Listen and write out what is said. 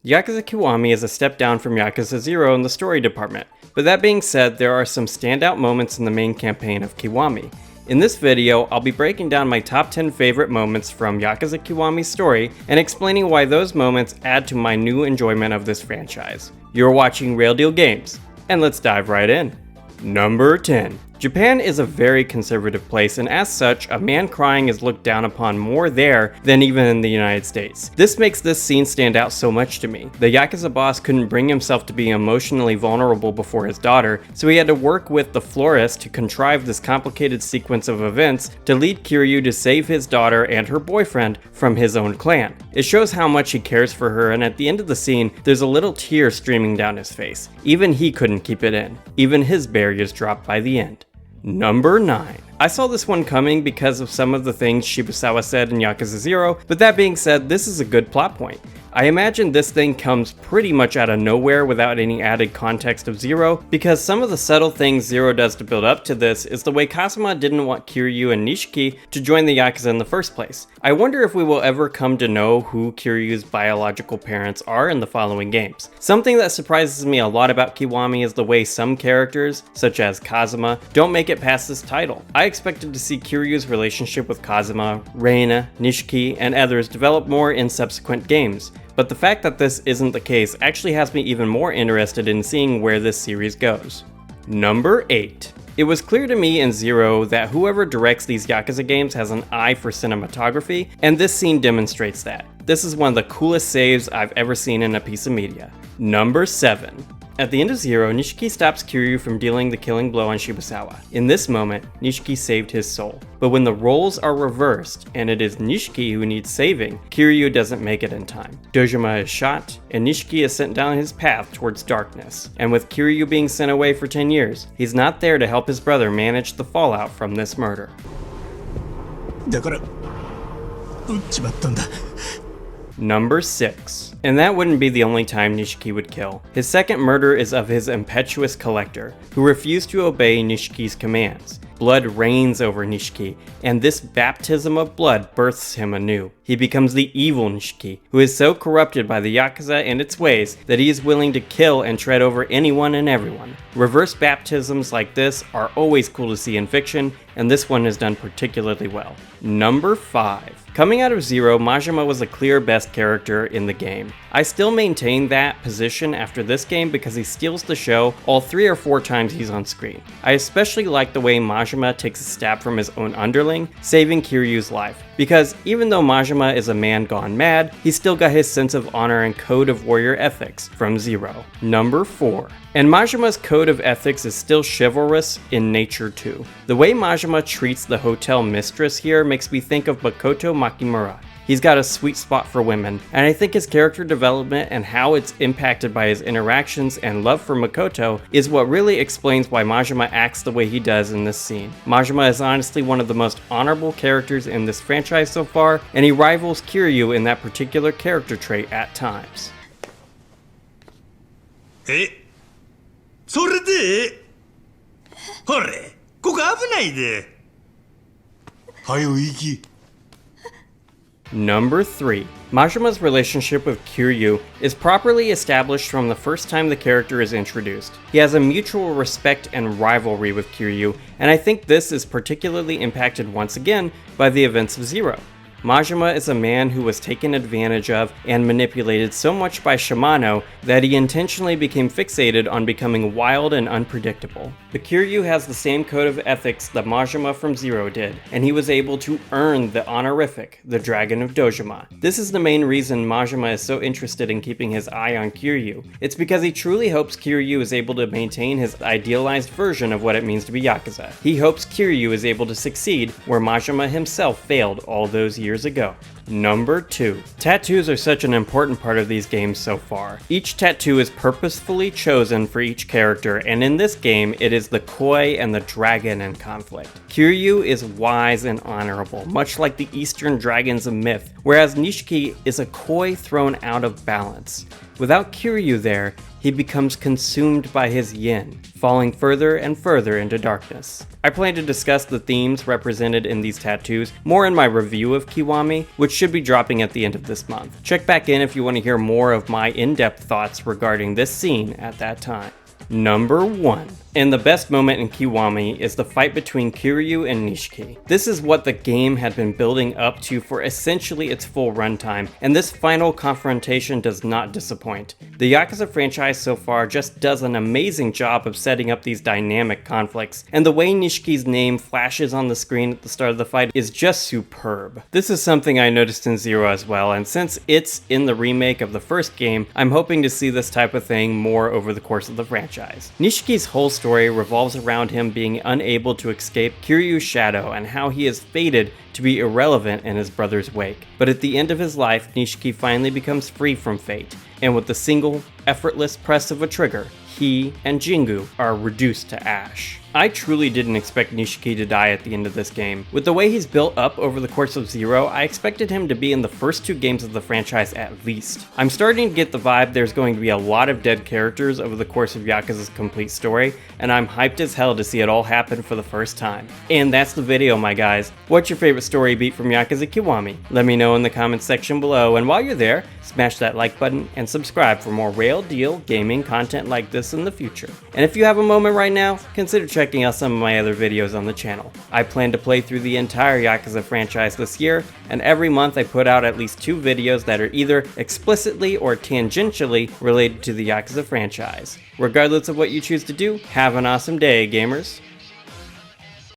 Yakuza Kiwami is a step down from Yakuza 0 in the story department, but that being said, there are some standout moments in the main campaign of Kiwami. In this video, I'll be breaking down my top 10 favorite moments from Yakuza Kiwami's story and explaining why those moments add to my new enjoyment of this franchise. You're watching Real Deal Games, and let's dive right in. Number 10. Japan is a very conservative place, and as such, a man crying is looked down upon more there than even in the United States. This makes this scene stand out so much to me. The Yakuza boss couldn't bring himself to be emotionally vulnerable before his daughter, so he had to work with the florist to contrive this complicated sequence of events to lead Kiryu to save his daughter and her boyfriend from his own clan. It shows how much he cares for her, and at the end of the scene, there's a little tear streaming down his face. Even he couldn't keep it in. Even his barriers dropped by the end. Number 9. I saw this one coming because of some of the things Shibusawa said in Yakuza 0, but that being said, this is a good plot point. I imagine this thing comes pretty much out of nowhere without any added context of 0, because some of the subtle things 0 does to build up to this is the way Kazuma didn't want Kiryu and Nishiki to join the Yakuza in the first place. I wonder if we will ever come to know who Kiryu's biological parents are in the following games. Something that surprises me a lot about Kiwami is the way some characters, such as Kazuma, don't make it past this title. I expected to see Kiryu's relationship with Kazuma, Reina, Nishiki, and others develop more in subsequent games. But the fact that this isn't the case actually has me even more interested in seeing where this series goes. Number 8. It was clear to me in 0 that whoever directs these Yakuza games has an eye for cinematography, and this scene demonstrates that. This is one of the coolest saves I've ever seen in a piece of media. Number 7. At the end of 0, Nishiki stops Kiryu from dealing the killing blow on Shibusawa. In this moment, Nishiki saved his soul. But when the roles are reversed, and it is Nishiki who needs saving, Kiryu doesn't make it in time. Dojima is shot, and Nishiki is sent down his path towards darkness. And with Kiryu being sent away for 10 years, he's not there to help his brother manage the fallout from this murder. Number 6. And that wouldn't be the only time Nishiki would kill. His second murder is of his impetuous collector, who refused to obey Nishiki's commands. Blood reigns over Nishiki, and this baptism of blood births him anew. He becomes the evil Nishiki, who is so corrupted by the Yakuza and its ways that he is willing to kill and tread over anyone and everyone. Reverse baptisms like this are always cool to see in fiction, and this one is done particularly well. Number 5. Coming out of 0, Majima was the clear best character in the game. I still maintain that position after this game because he steals the show all 3 or 4 times he's on screen. I especially like the way Majima takes a stab from his own underling, saving Kiryu's life. Because even though Majima is a man gone mad, he's still got his sense of honor and code of warrior ethics from 0. Number 4. And Majima's code of ethics is still chivalrous in nature too. The way Majima treats the hotel mistress here makes me think of Makoto Makimura. He's got a sweet spot for women, and I think his character development and how it's impacted by his interactions and love for Makoto is what really explains why Majima acts the way he does in this scene. Majima is honestly one of the most honorable characters in this franchise so far, and he rivals Kiryu in that particular character trait at times. それでほれここ危ないではよ行き Number 3. Majima's relationship with Kiryu is properly established from the first time the character is introduced. He has a mutual respect and rivalry with Kiryu, and I think this is particularly impacted once again by the events of 0. Majima is a man who was taken advantage of and manipulated so much by Shimano that he intentionally became fixated on becoming wild and unpredictable. But Kiryu has the same code of ethics that Majima from 0 did, and he was able to earn the honorific, the Dragon of Dojima. This is the main reason Majima is so interested in keeping his eye on Kiryu. It's because he truly hopes Kiryu is able to maintain his idealized version of what it means to be Yakuza. He hopes Kiryu is able to succeed where Majima himself failed all those years ago. Number 2. Tattoos are such an important part of these games so far. Each tattoo is purposefully chosen for each character, and in this game, it is the koi and the dragon in conflict. Kiryu is wise and honorable, much like the Eastern dragons of myth, whereas Nishiki is a koi thrown out of balance. Without Kiryu there, he becomes consumed by his yin, falling further and further into darkness. I plan to discuss the themes represented in these tattoos more in my review of Kiwami, which should be dropping at the end of this month. Check back in if you want to hear more of my in-depth thoughts regarding this scene at that time. Number 1. And the best moment in Kiwami is the fight between Kiryu and Nishiki. This is what the game had been building up to for essentially its full runtime, and this final confrontation does not disappoint. The Yakuza franchise so far just does an amazing job of setting up these dynamic conflicts, and the way Nishiki's name flashes on the screen at the start of the fight is just superb. This is something I noticed in Zero as well, and since it's in the remake of the first game, I'm hoping to see this type of thing more over the course of the franchise. Nishiki's whole story revolves around him being unable to escape Kiryu's shadow and how he is fated to be irrelevant in his brother's wake. But at the end of his life, Nishiki finally becomes free from fate, and with the single, effortless press of a trigger, he and Jingu are reduced to ash. I truly didn't expect Nishiki to die at the end of this game. With the way he's built up over the course of Zero, I expected him to be in the first 2 games of the franchise at least. I'm starting to get the vibe there's going to be a lot of dead characters over the course of Yakuza's complete story, and I'm hyped as hell to see it all happen for the first time. And that's the video, my guys. What's your favorite story beat from Yakuza Kiwami? Let me know in the comments section below, and while you're there, smash that like button and subscribe for more real deal gaming content like this in the future. And if you have a moment right now, consider checking out some of my other videos on the channel. I plan to play through the entire Yakuza franchise this year, and every month I put out at least 2 videos that are either explicitly or tangentially related to the Yakuza franchise. Regardless of what you choose to do, have an awesome day, gamers.